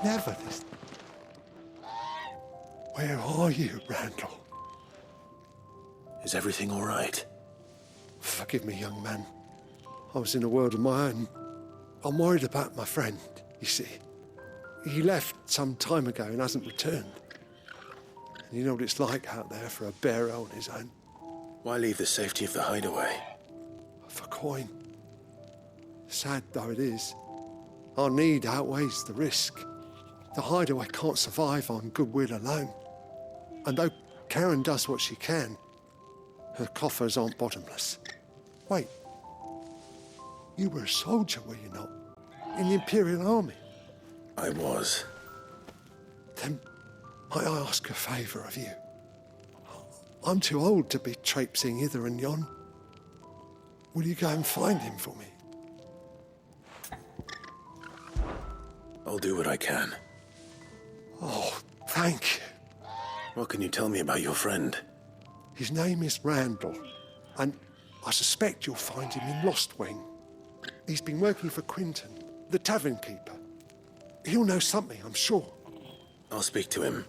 never this. Where are you, Randall? Is everything all right? Forgive me, young man. I was in a world of my own. I'm worried about my friend, you see. He left some time ago and hasn't returned. And you know what it's like out there for a bearer on his own. Why leave the safety of the hideaway? For coin. Sad though it is, our need outweighs the risk. The hideaway can't survive on goodwill alone. And though Karen does what she can, her coffers aren't bottomless. Wait, you were a soldier, were you not? In the Imperial Army? I was. Then might I ask a favour of you? I'm too old to be traipsing hither and yon. Will you go and find him for me? I'll do what I can. Oh, thank you. What can you tell me about your friend? His name is Randall, and I suspect you'll find him in Lost Wing. He's been working for Quinton, the tavern keeper. He'll know something, I'm sure. I'll speak to him.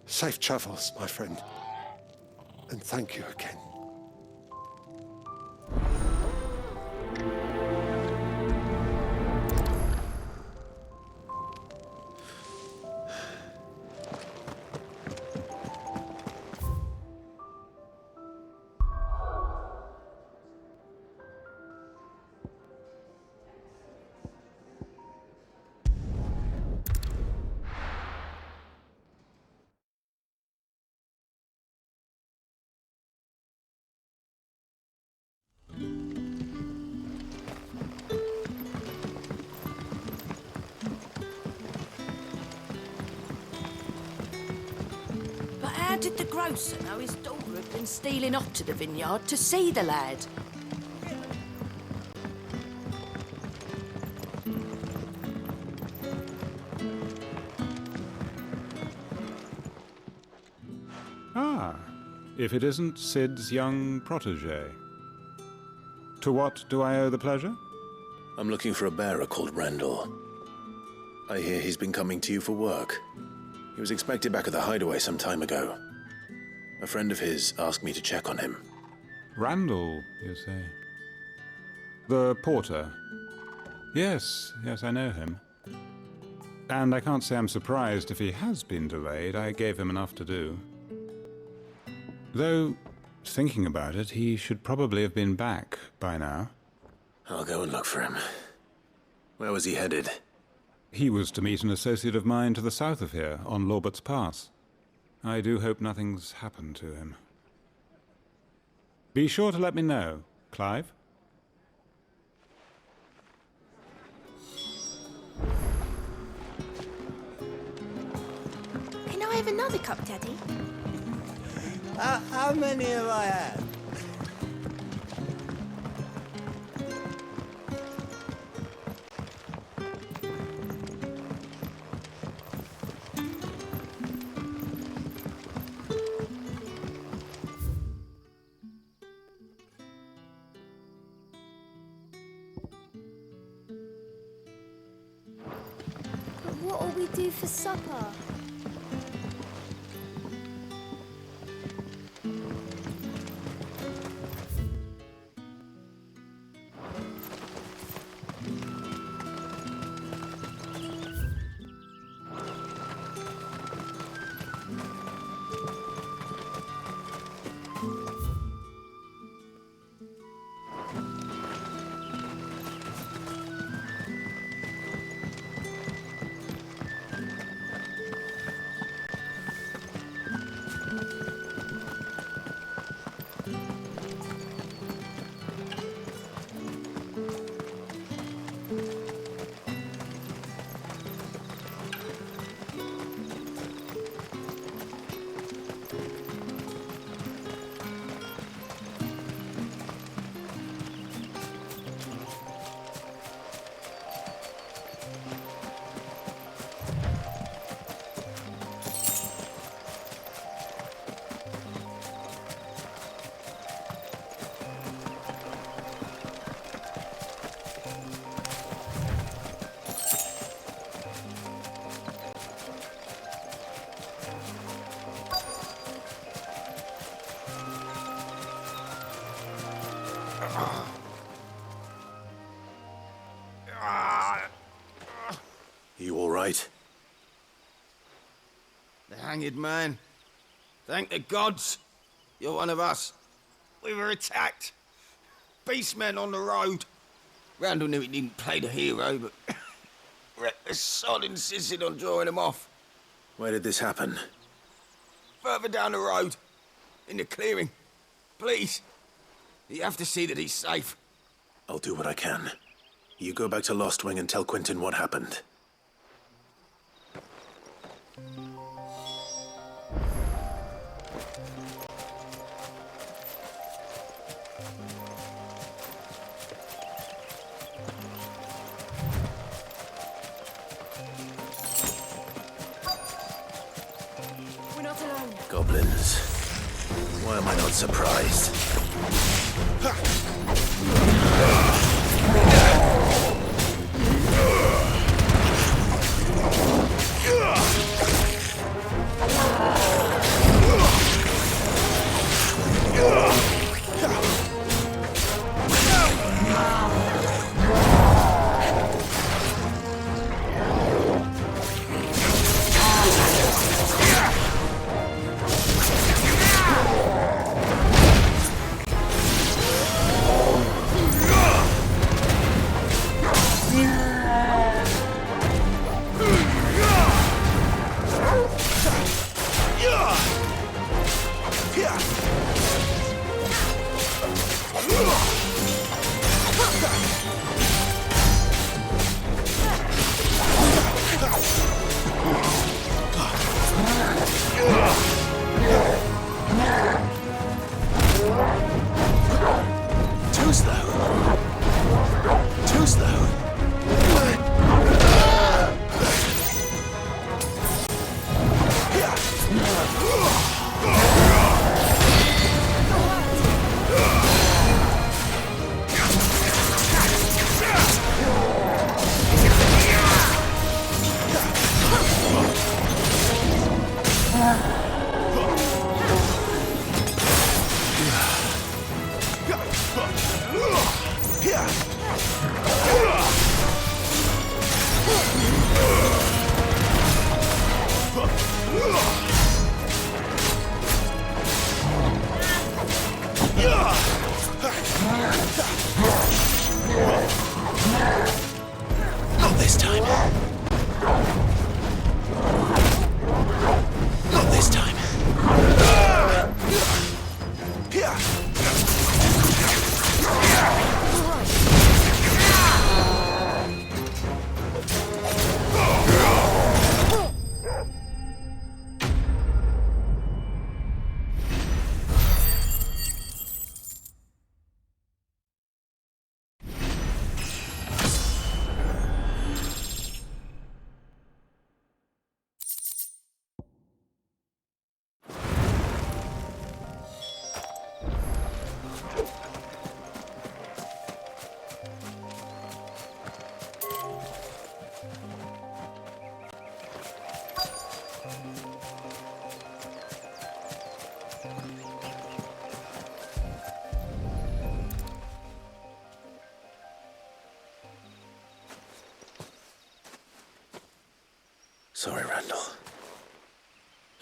Safe travels, my friend. And thank you again. How did the grocer know his daughter had been stealing off to the vineyard to see the lad? Ah, if it isn't Sid's young protege. To what do I owe the pleasure? I'm looking for a bearer called Randall. I hear he's been coming to you for work. He was expected back at the hideaway some time ago. A friend of his asked me to check on him. Randall, you say? The porter? Yes, I know him. And I can't say I'm surprised if he has been delayed. I gave him enough to do. Though, thinking about it, he should probably have been back by now. I'll go and look for him. Where was he headed? He was to meet an associate of mine to the south of here, on Lorbert's Pass. I do hope nothing's happened to him. Be sure to let me know, Clive. Can I have another cup, Daddy? How many have I had? But what'll we do for supper? The hanged man. Thank the gods. You're one of us. We were attacked. Beastmen on the road. Randall knew he didn't play the hero, but the sod insisted on drawing him off. Where did this happen? Further down the road. In the clearing. Please. You have to see that he's safe. I'll do what I can. You go back to Lost Wing and tell Quentin what happened. We're not alone. Goblins. Why am I not surprised? Too slow. Too slow. Not this time. Not this time. Sorry, Randall.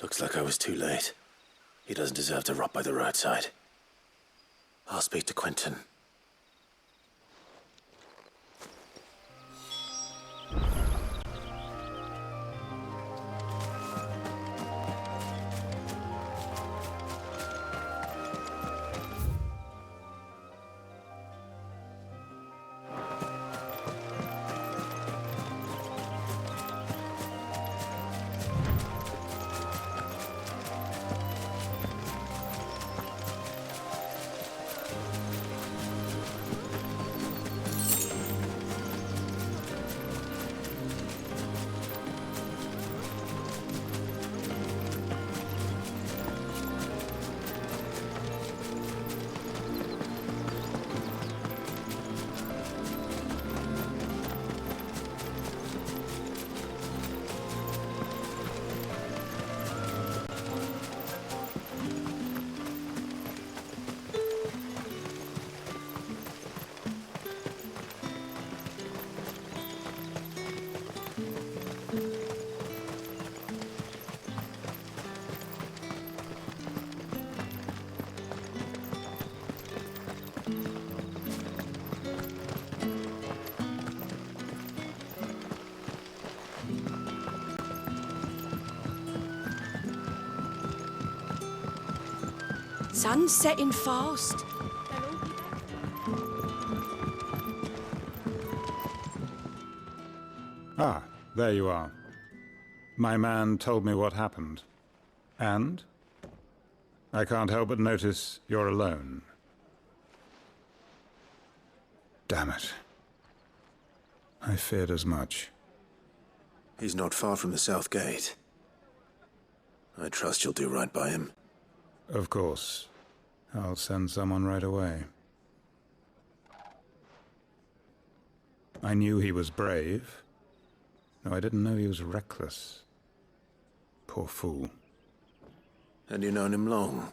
Looks like I was too late. He doesn't deserve to rot by the roadside. I'll speak to Quentin. Sun's setting fast. Ah, there you are. My man told me what happened. And? I can't help but notice you're alone. Damn it. I feared as much. He's not far from the south gate. I trust you'll do right by him. Of course. I'll send someone right away. I knew he was brave. No, I didn't know he was reckless. Poor fool. And you known him long?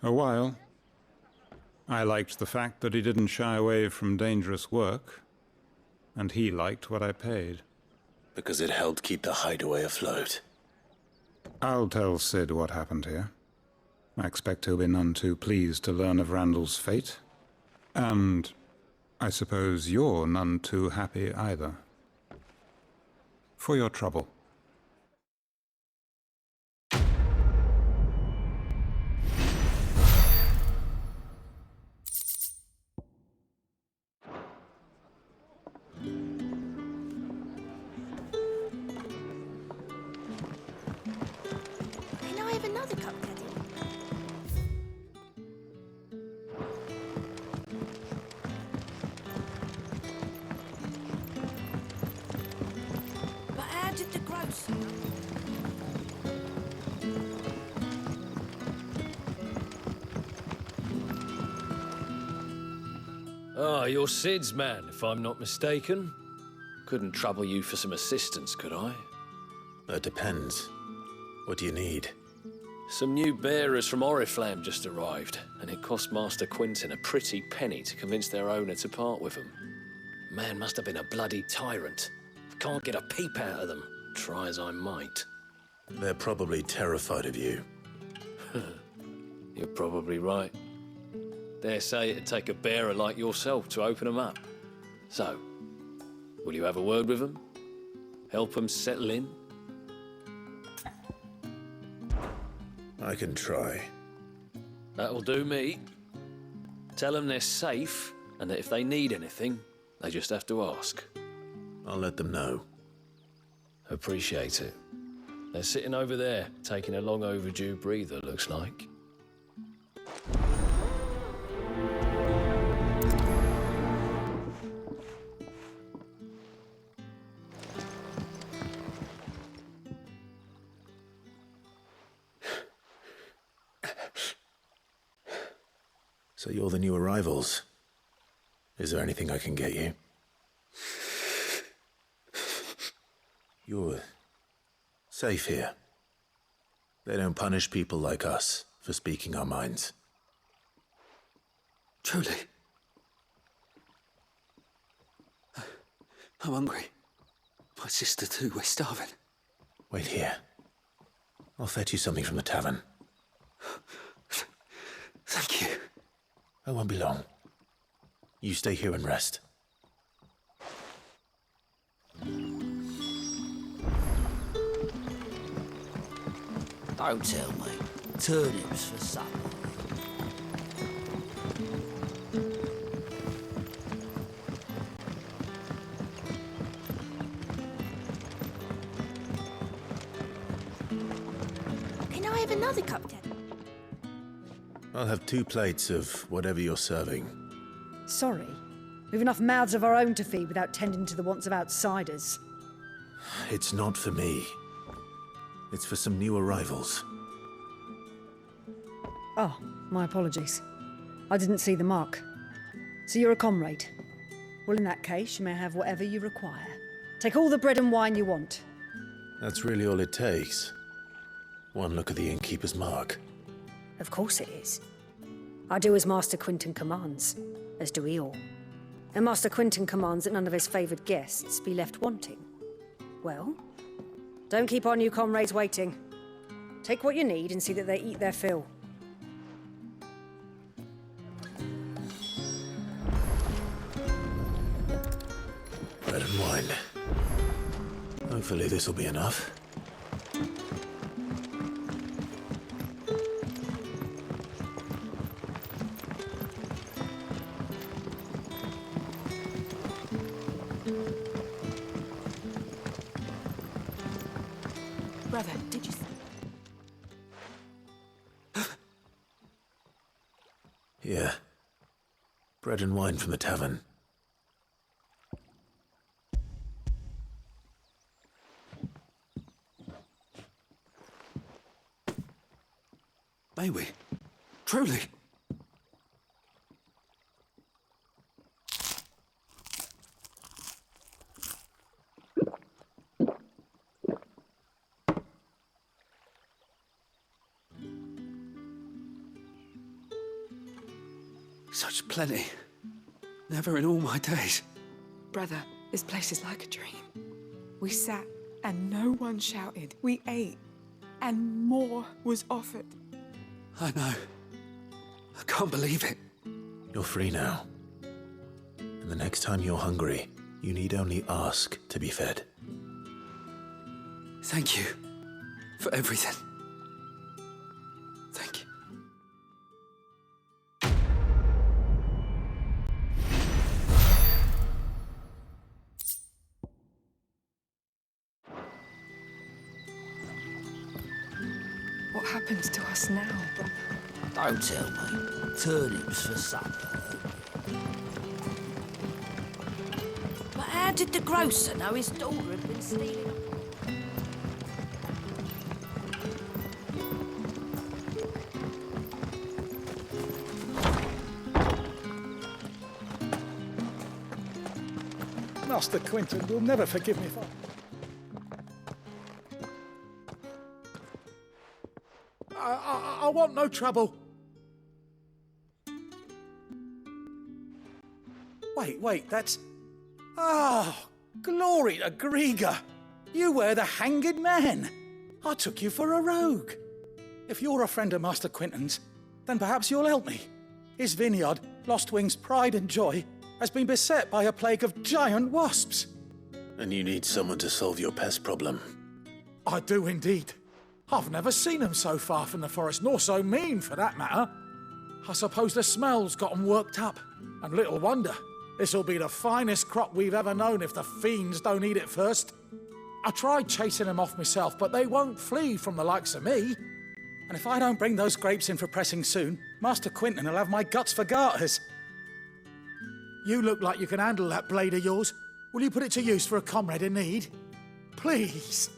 A while. I liked the fact that he didn't shy away from dangerous work, and he liked what I paid. Because it helped keep the hideaway afloat. I'll tell Sid what happened here. I expect he'll be none too pleased to learn of Randall's fate. And I suppose you're none too happy either. For your trouble. Can I have another cup, Daddy? But how did the grocer know? Ah, you're Sid's man, if I'm not mistaken. Couldn't trouble you for some assistance, could I? That depends. What do you need? Some new bearers from Oriflamme just arrived, and it cost Master Quinton a pretty penny to convince their owner to part with them. Man must have been a bloody tyrant. Can't get a peep out of them, try as I might. They're probably terrified of you. You're probably right. Dare say it'd take a bearer like yourself to open them up. So, will you have a word with them? Help them settle in? I can try. That'll do me. Tell them they're safe, and that if they need anything, they just have to ask. I'll let them know. Appreciate it. They're sitting over there, taking a long overdue breather, looks like. So you're the new arrivals. Is there anything I can get you? You're safe here. They don't punish people like us for speaking our minds. Truly. I'm hungry. My sister too, we're starving. Wait here. I'll fetch you something from the tavern. Thank you. I won't be long. You stay here and rest. Don't tell me. Turnips for supper. Can I have another cup, Daddy? I'll have 2 plates of whatever you're serving. Sorry. We've enough mouths of our own to feed without tending to the wants of outsiders. It's not for me. It's for some new arrivals. Oh, my apologies. I didn't see the mark. So you're a comrade. Well, in that case, you may have whatever you require. Take all the bread and wine you want. That's really all it takes. One look at the innkeeper's mark. Of course it is. I do as Master Quinton commands, as do we all. And Master Quinton commands that none of his favoured guests be left wanting. Well, don't keep our new comrades waiting. Take what you need and see that they eat their fill. Bread and wine. Hopefully this will be enough. Here. Bread and wine from the tavern. May we? Truly? Such plenty. Never in all my days. Brother, this place is like a dream. We sat and no one shouted. We ate and more was offered. I know. I can't believe it. You're free now. And the next time you're hungry, you need only ask to be fed. Thank you for everything. Thank you. What happens to us now, brother? Don't tell me. Turnips for supper. But how did the grocer know his daughter had been stealing? Master Quinton will never forgive me for... I want no trouble. Wait, that's... Oh, glory to Grieger. You were the hanged man. I took you for a rogue. If you're a friend of Master Quinton's, then perhaps you'll help me. His vineyard, Lostwing's pride and joy, has been beset by a plague of giant wasps. And you need someone to solve your pest problem. I do indeed. I've never seen them so far from the forest, nor so mean, for that matter. I suppose the smell's got 'em worked up. And little wonder. This'll be the finest crop we've ever known if the fiends don't eat it first. I tried chasing them off myself, but they won't flee from the likes of me. And if I don't bring those grapes in for pressing soon, Master Quinton will have my guts for garters. You look like you can handle that blade of yours. Will you put it to use for a comrade in need? Please,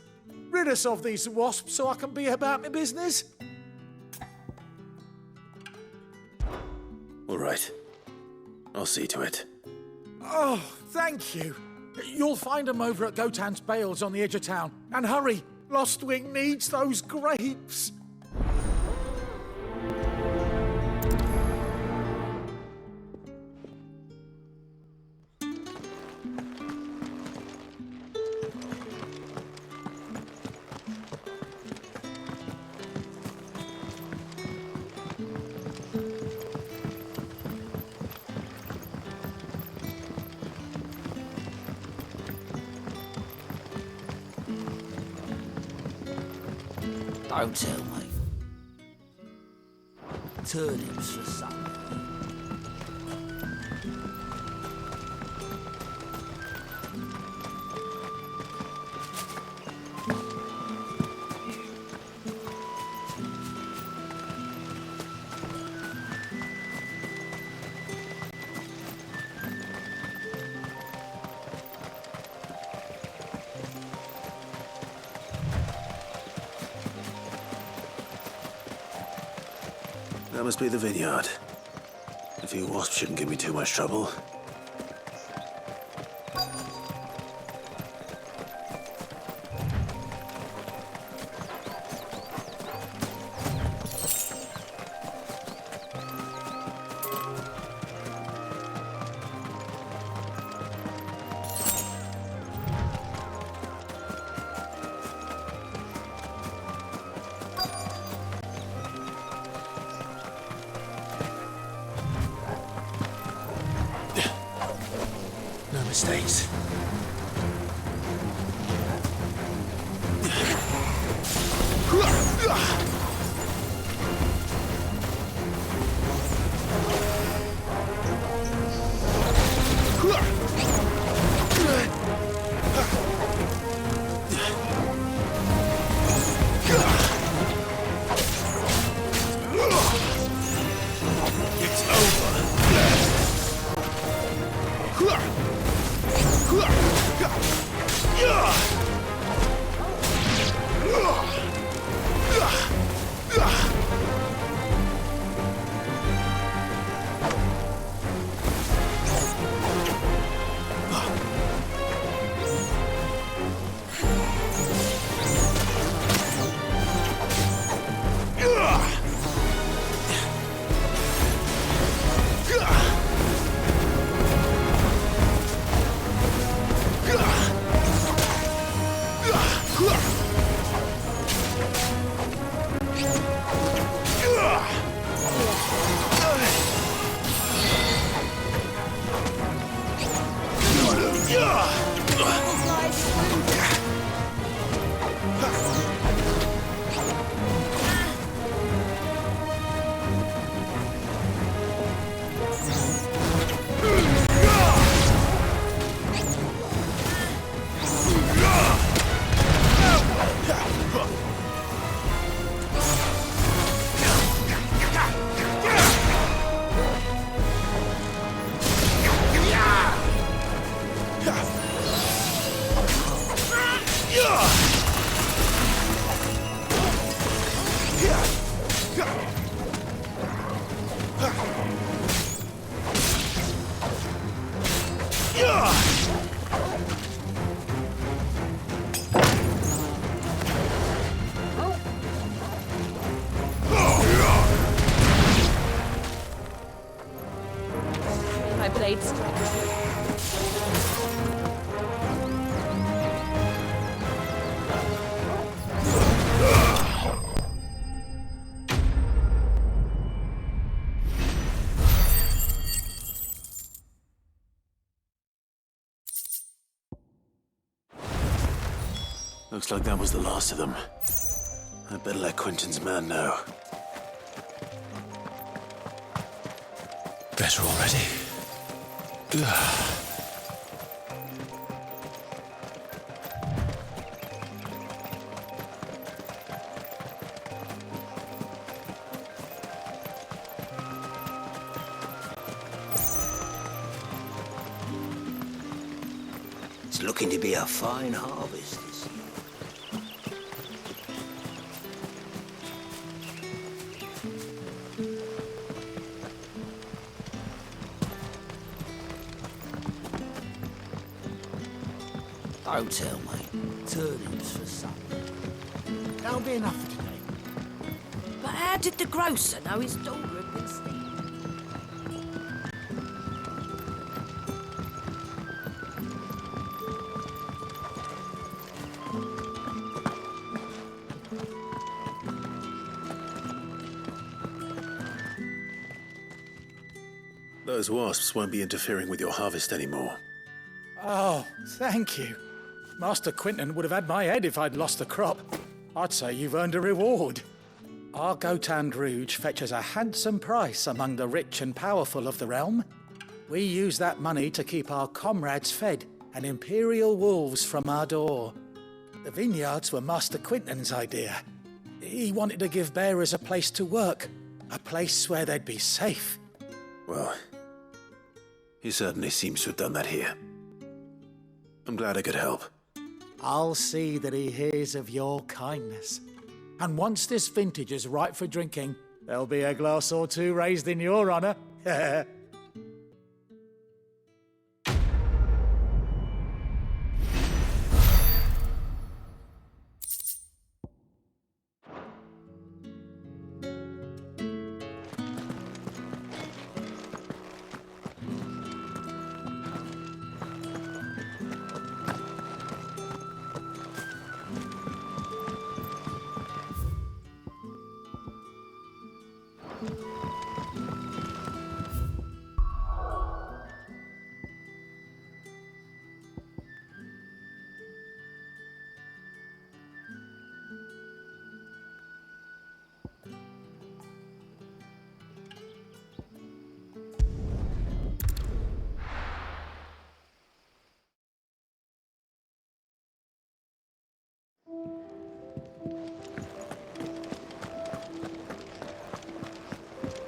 rid us of these wasps so I can be about my business. All right. I'll see to it. Oh, thank you. You'll find them over at Gotan's Bales on the edge of town. And hurry, Lostwing needs those grapes. Don't tell me. Turnips for supper. That must be the vineyard. A few wasps shouldn't give me too much trouble. No mistakes. It's over. Looks like that was the last of them. I'd better let Quentin's man know. Better already. It's looking to be a fine harvest this year. Hotel, mate. Turnips for supper. That'll be enough for today. But how did the grocer know his daughter had been stealing? Those wasps won't be interfering with your harvest anymore. Oh, thank you. Master Quentin would have had my head if I'd lost the crop. I'd say you've earned a reward. Our Gotand Rouge fetches a handsome price among the rich and powerful of the realm. We use that money to keep our comrades fed and imperial wolves from our door. The vineyards were Master Quentin's idea. He wanted to give bearers a place to work, a place where they'd be safe. Well, he certainly seems to have done that here. I'm glad I could help. I'll see that he hears of your kindness. And once this vintage is ripe for drinking, there'll be a glass or two raised in your honour.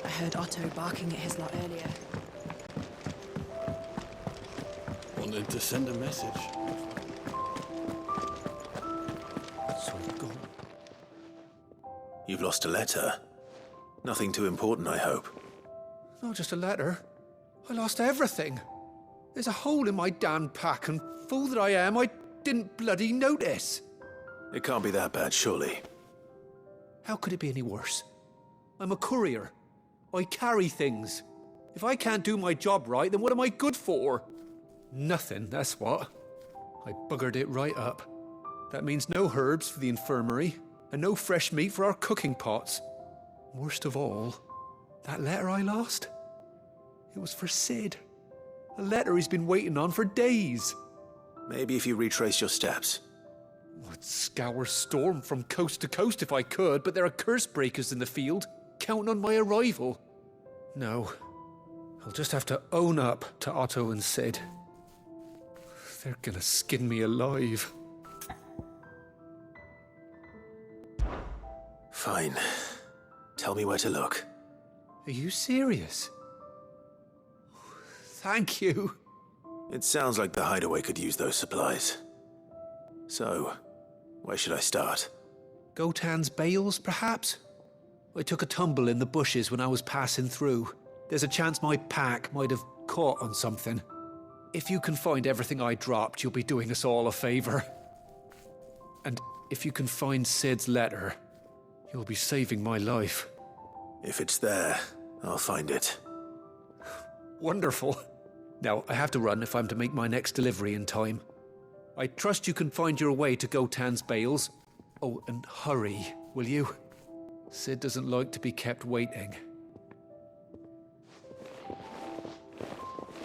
I heard Otto barking at his lot earlier. Wanted to send a message. So gone. You've lost a letter. Nothing too important, I hope. Not just a letter. I lost everything. There's a hole in my damn pack, and fool that I am, I didn't bloody notice. It can't be that bad, surely. How could it be any worse? I'm a courier. I carry things. If I can't do my job right, then what am I good for? Nothing, that's what. I buggered it right up. That means no herbs for the infirmary, and no fresh meat for our cooking pots. Worst of all, that letter I lost? It was for Sid. A letter he's been waiting on for days. Maybe if you retrace your steps. I'd scour Storm from coast to coast if I could, but there are curse breakers in the field, counting on my arrival. No, I'll just have to own up to Otto and Sid. They're gonna skin me alive. Fine. Tell me where to look. Are you serious? Thank you. It sounds like the hideaway could use those supplies. So, where should I start? Gotan's bales, perhaps? I took a tumble in the bushes when I was passing through. There's a chance my pack might have caught on something. If you can find everything I dropped, you'll be doing us all a favor. And if you can find Sid's letter, you'll be saving my life. If it's there, I'll find it. Wonderful. Now, I have to run if I'm to make my next delivery in time. I trust you can find your way to Gotan's bales. Oh, and hurry, will you? Sid doesn't like to be kept waiting.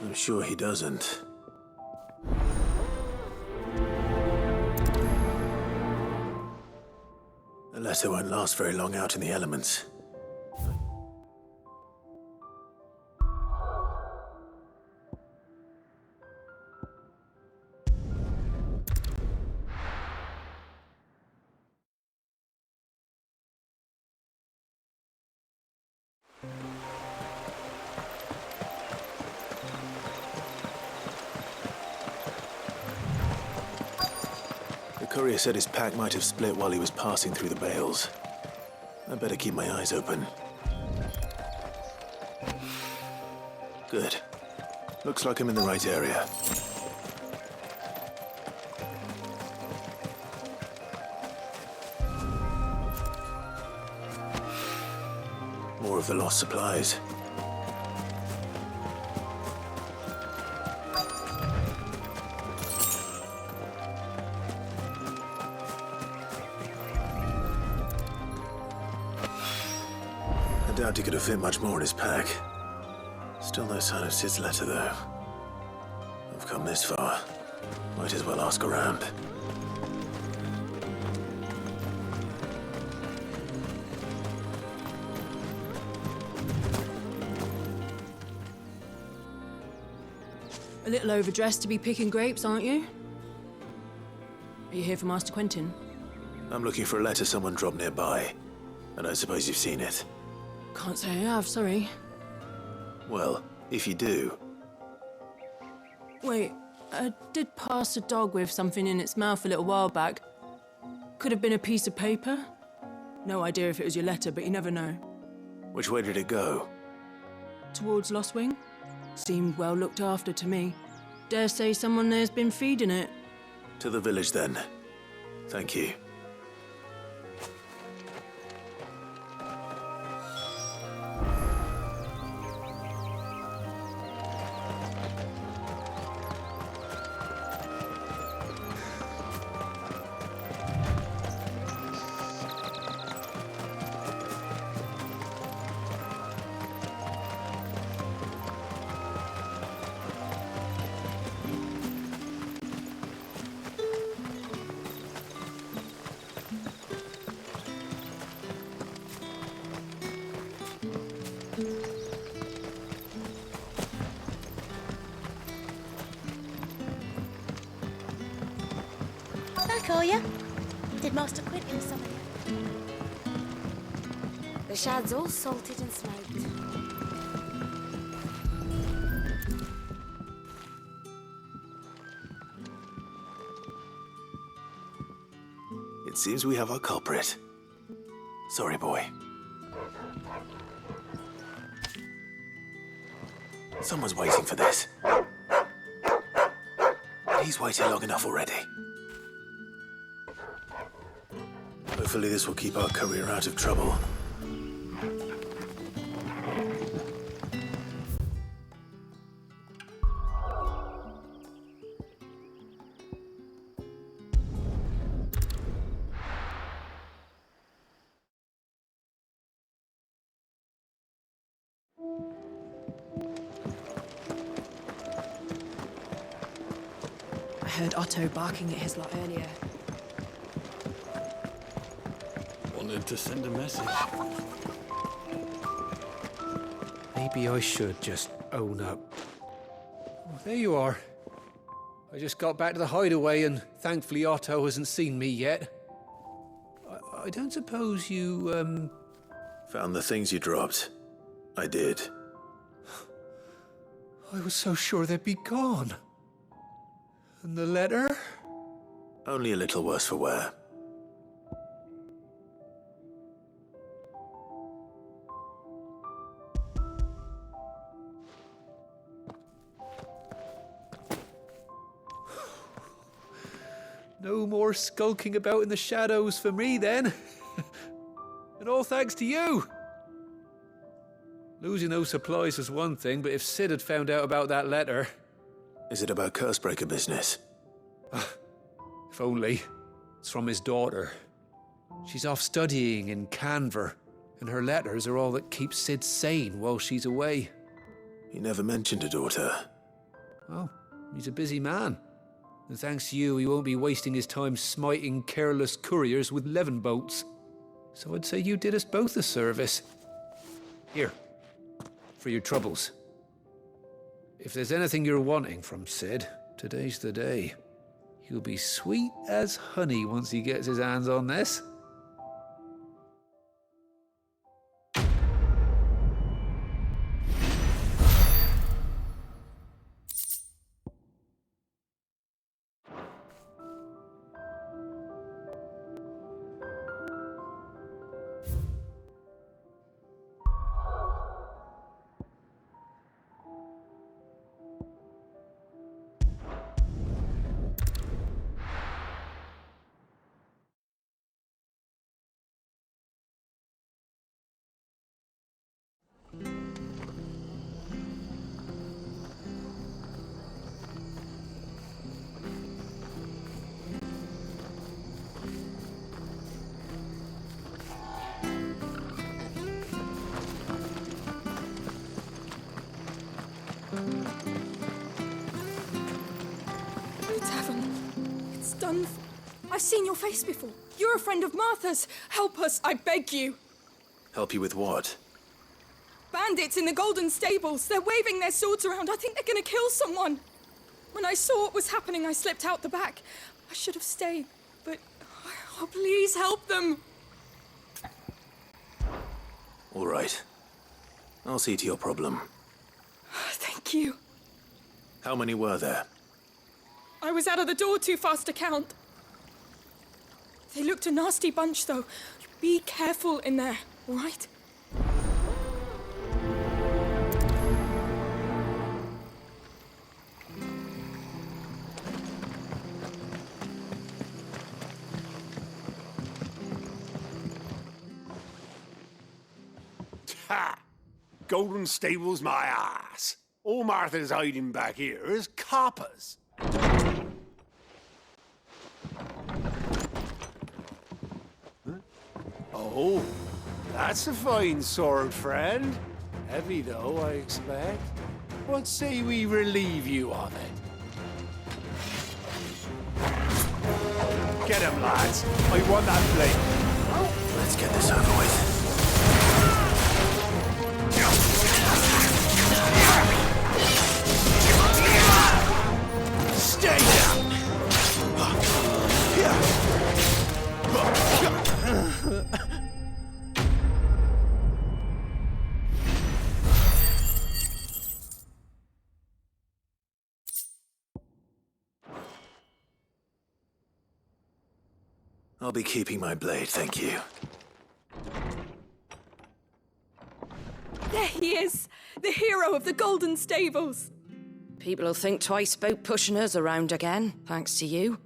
I'm sure he doesn't. The letter won't last very long out in the elements. The courier said his pack might have split while he was passing through the bales. I better keep my eyes open. Good. Looks like I'm in the right area. More of the lost supplies. I doubt he could have fit much more in his pack. Still no sign of Sid's letter, though. I've come this far. Might as well ask around. A little overdressed to be picking grapes, aren't you? Are you here for Master Quentin? I'm looking for a letter someone dropped nearby. And I suppose you've seen it. Can't say I have, sorry. Well, if you do... Wait, I did pass a dog with something in its mouth a little while back. Could have been a piece of paper. No idea if it was your letter, but you never know. Which way did it go? Towards Lost Wing? Seemed well looked after to me. Dare say someone there's been feeding it. To the village, then. Thank you. Back, are ya? Did Master Quentin summon you? The shad's all salted and smoked. It seems we have our culprit. Sorry, boy. Someone's waiting for this. He's waited long enough already. Hopefully this will keep our courier out of trouble. I heard Otto barking at his lot earlier. Wanted to send a message. Maybe I should just own up. Oh, there you are. I just got back to the hideaway and thankfully Otto hasn't seen me yet. I don't suppose you, Found the things you dropped. I did. I was so sure they'd be gone. And the letter? Only a little worse for wear. No more skulking about in the shadows for me, then. And all thanks to you. Losing those supplies was one thing, but if Sid had found out about that letter... Is it about Cursebreaker business? If only. It's from his daughter. She's off studying in Canver, and her letters are all that keeps Sid sane while she's away. He never mentioned a daughter. Well, he's a busy man. And thanks to you, he won't be wasting his time smiting careless couriers with levin bolts. So I'd say you did us both a service. Here, for your troubles. If there's anything you're wanting from Sid, today's the day. He'll be sweet as honey once he gets his hands on this. The tavern. It's done. I've seen your face before. You're a friend of Martha's. Help us, I beg you. Help you with what? Bandits in the Golden Stables. They're waving their swords around. I think they're gonna kill someone. When I saw what was happening, I slipped out the back. I should have stayed, but... Oh, please help them. All right. I'll see to your problem. Thank you. How many were there? I was out of the door too fast to count. They looked a nasty bunch, though. Be careful in there, all right? Ha! Golden Stables my ass. All Martha's hiding back here is coppers. Huh? Oh, that's a fine sword, friend. Heavy, though, I expect. What say we relieve you of it? Get him, lads. I want that blade. Let's get this over with. Stay down! I'll be keeping my blade, thank you. There he is, the hero of the Golden Stables. People will think twice about pushing us around again, thanks to you.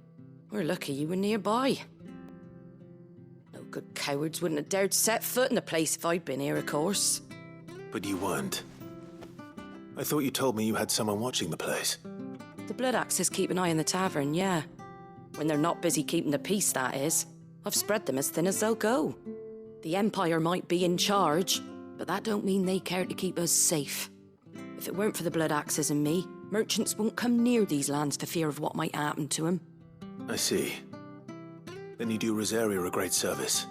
We're lucky you were nearby. No good cowards wouldn't have dared set foot in the place if I'd been here, of course. But you weren't. I thought you told me you had someone watching the place. The Blood Axes keep an eye on the tavern, yeah. When they're not busy keeping the peace, that is. I've spread them as thin as they'll go. The Empire might be in charge, but that don't mean they care to keep us safe. If it weren't for the Blood Axes and me, merchants won't come near these lands for fear of what might happen to them. I see. Then you do Rosaria a great service.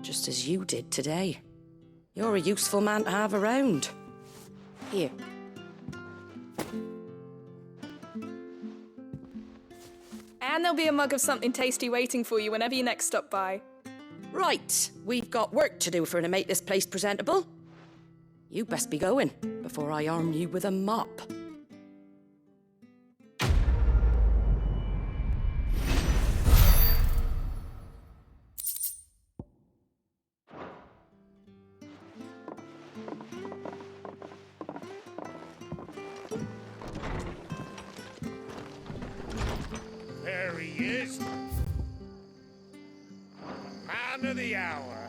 Just as you did today. You're a useful man to have around. Here. And there'll be a mug of something tasty waiting for you whenever you next stop by. Right, we've got work to do for to make this place presentable. You best be going before I arm you with a mop. There he is. Man of the hour.